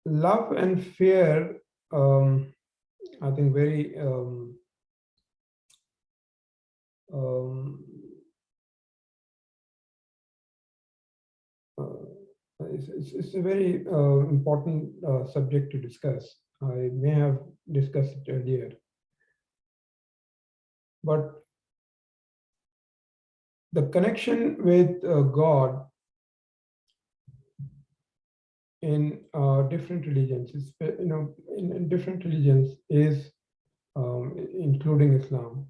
love and fear, I think very um, uh, it's a very important subject to discuss. I may have discussed it earlier, but the connection with God in different religions, in different religions is, including Islam,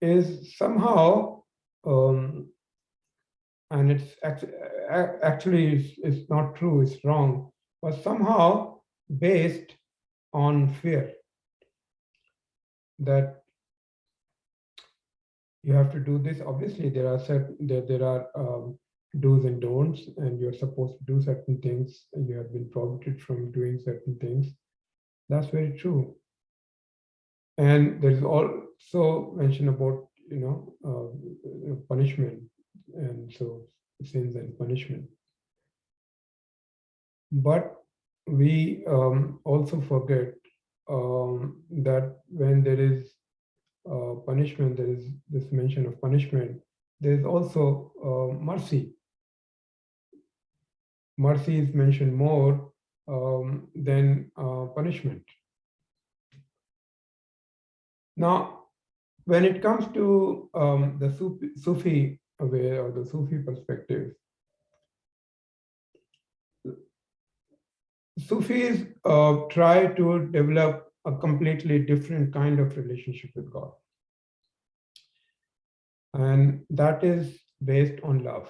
is somehow, um, and actually it's not true, it's wrong, but somehow based on fear that you have to do this. Obviously, there are there are do's and don'ts, and you're supposed to do certain things, and you have been prohibited from doing certain things. That's very true. And there's also mention about punishment, and so sins and punishment. But we also forget that when there is punishment, there is this mention of punishment, there is also mercy. Mercy is mentioned more than punishment. Now, when it comes to the Sufi way or the Sufi perspective, Sufis try to develop a completely different kind of relationship with God. And that is based on love.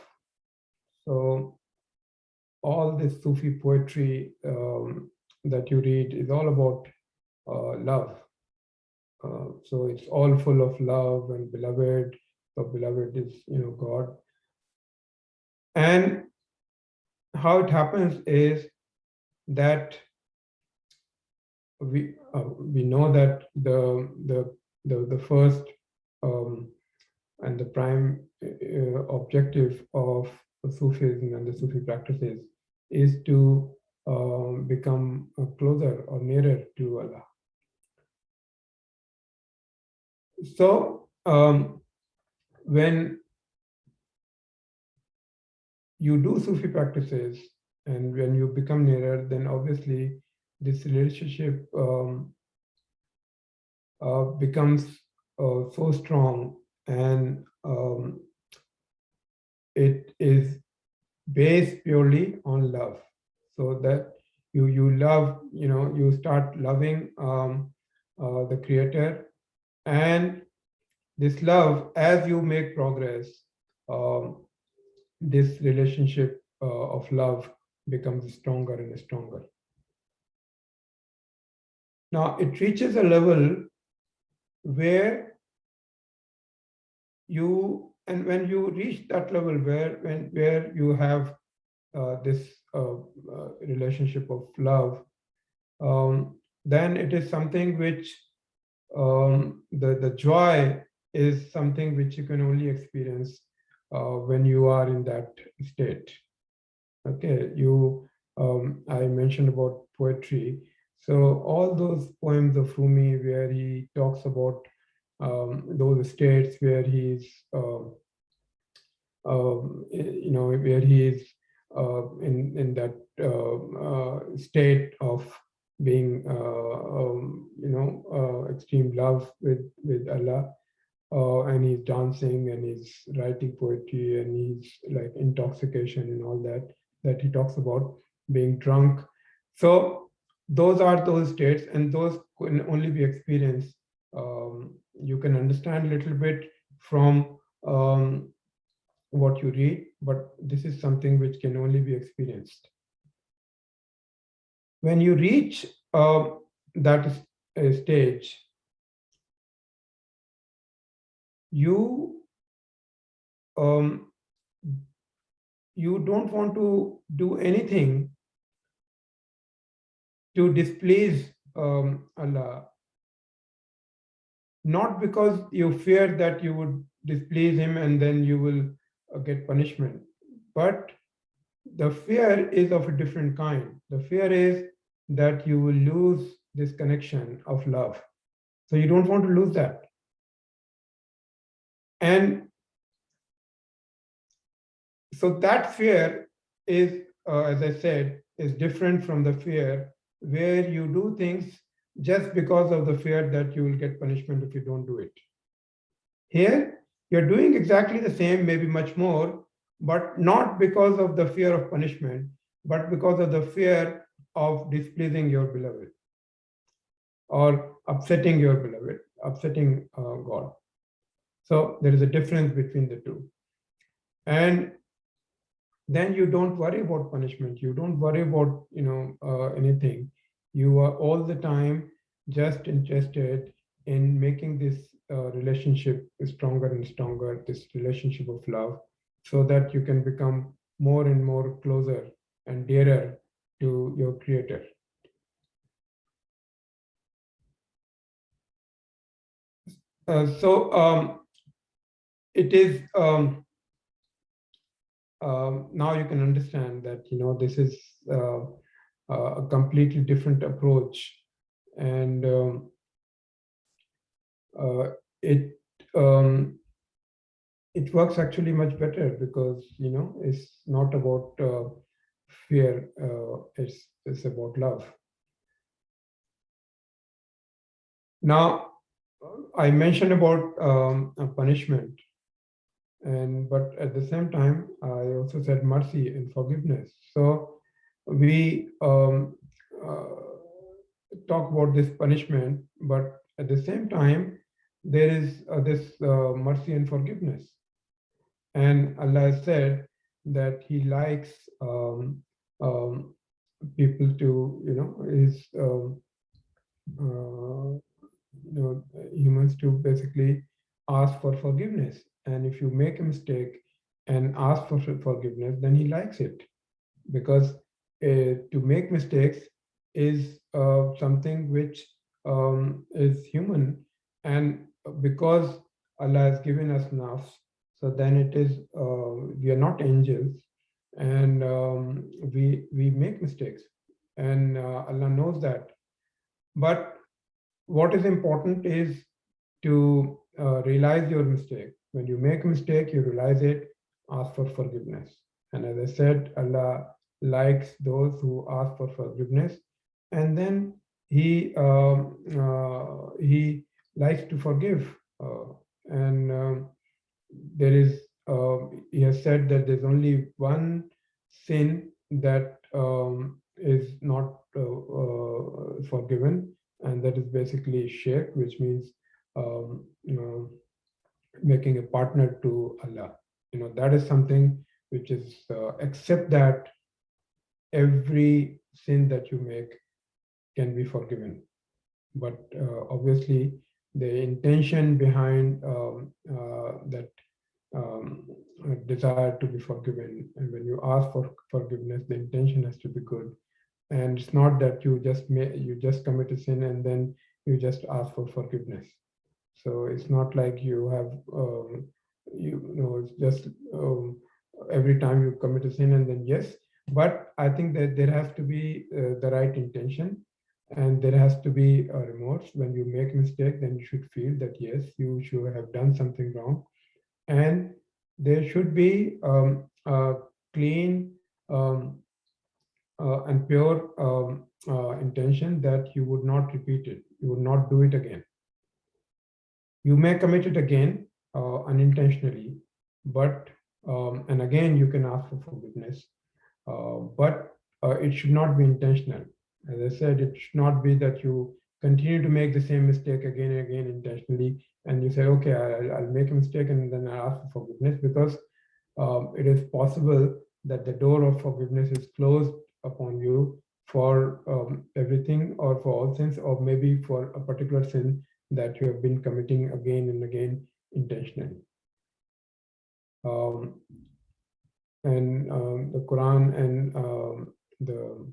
So all this Sufi poetry that you read is all about love. So it's all full of love and beloved. So beloved is, God. And how it happens is that we know that the first and the prime objective of Sufism and the Sufi practices is to become closer or nearer to Allah. So when you do Sufi practices and when you become nearer, then obviously this relationship becomes so strong, and it is based purely on love. So that you love, you start loving the Creator, and this love, as you make progress, this relationship of love becomes stronger and stronger. Now it reaches a level where and when you reach that level where you have this relationship of love, then it is something which the joy is something which you can only experience when you are in that state. Okay, I mentioned about poetry. So all those poems of Rumi where he talks about those states where he's, where he is in that state of being, extreme love with Allah, and he's dancing and he's writing poetry and he's like intoxication and all that he talks about, being drunk. So those are those states, and those can only be experienced. You can understand a little bit from what you read, but this is something which can only be experienced. When you reach that stage, you you don't want to do anything to displease Allah, not because you fear that you would displease him and then you will get punishment, but The fear is of a different kind. The fear is that you will lose this connection of love. So you don't want to lose that. And so that fear is, as I said, is different from the fear where you do things just because of the fear that you will get punishment if you don't do it. Here, you're doing exactly the same, maybe much more, but not because of the fear of punishment, but because of the fear of displeasing your beloved or upsetting your beloved, upsetting God. So there is a difference between the two. And then you don't worry about punishment. You don't worry about anything. You are all the time just interested in making this relationship stronger and stronger, this relationship of love, so that you can become more and more closer and dearer to your creator. So it is now you can understand that this is a completely different approach, and it it works actually much better because it's not about fear, it's about love. Now I mentioned about punishment, but at the same time I also said mercy and forgiveness. So we talk about this punishment, but at the same time there is this mercy and forgiveness. And Allah said that He likes um, people to, is humans to basically ask for forgiveness. And if you make a mistake and ask for forgiveness, then He likes it, because to make mistakes is something which is human, and because Allah has given us nafs, so then it is we are not angels, and we make mistakes, and Allah knows that. But what is important is to realize your mistake. When you make a mistake, you realize it, ask for forgiveness. And as I said, Allah likes those who ask for forgiveness, and then He likes to forgive. And there is He has said that there's only one sin that is not forgiven, and that is basically shirk, which means um, you know, making a partner to Allah. That is something which is, except that, every sin that you make can be forgiven. But obviously, the intention behind that desire to be forgiven, and when you ask for forgiveness, the intention has to be good. And it's not that you just commit a sin and then you just ask for forgiveness. So it's not like you have it's just every time you commit a sin and then yes. But I think that there has to be the right intention, and there has to be a remorse. When you make a mistake, then you should feel that yes, you should have done something wrong, and there should be a clean and pure intention that you would not repeat it, you would not do it again. You may commit it again unintentionally, but and again you can ask for forgiveness, but it should not be intentional. As I said, it should not be that you continue to make the same mistake again and again intentionally, and you say, okay, I'll make a mistake and then I ask for forgiveness, because it is possible that the door of forgiveness is closed upon you for everything, or for all sins, or maybe for a particular sin that you have been committing again and again intentionally. Um, and the Quran and the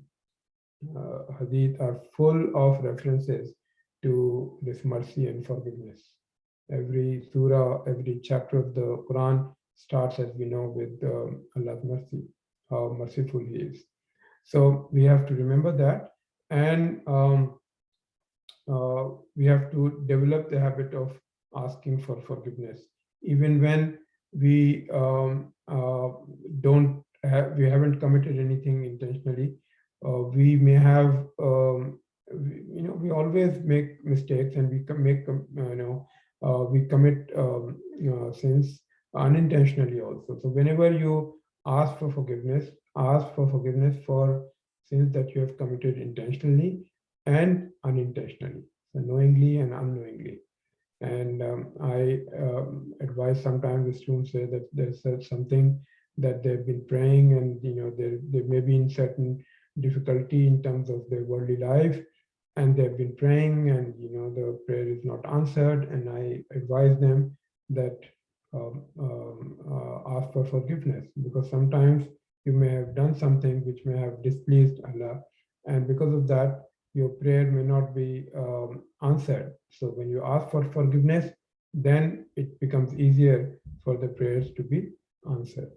Hadith are full of references to this mercy and forgiveness. Every surah, every chapter of the Quran starts, as we know, with Allah's mercy. how merciful He is. So we have to remember that, and we have to develop the habit of asking for forgiveness, even when we don't have, we haven't committed anything intentionally. We may have, we always make mistakes, and we make, we commit sins unintentionally also. So whenever you ask for forgiveness for sins that you have committed intentionally and unintentionally, so knowingly and unknowingly. And I advise sometimes the students say that there's something that they've been praying, and they may be in certain difficulty in terms of their worldly life, and they've been praying, and the prayer is not answered, and I advise them that ask for forgiveness, because sometimes you may have done something which may have displeased Allah, and because of that your prayer may not be answered. So when you ask for forgiveness, then it becomes easier for the prayers to be answered.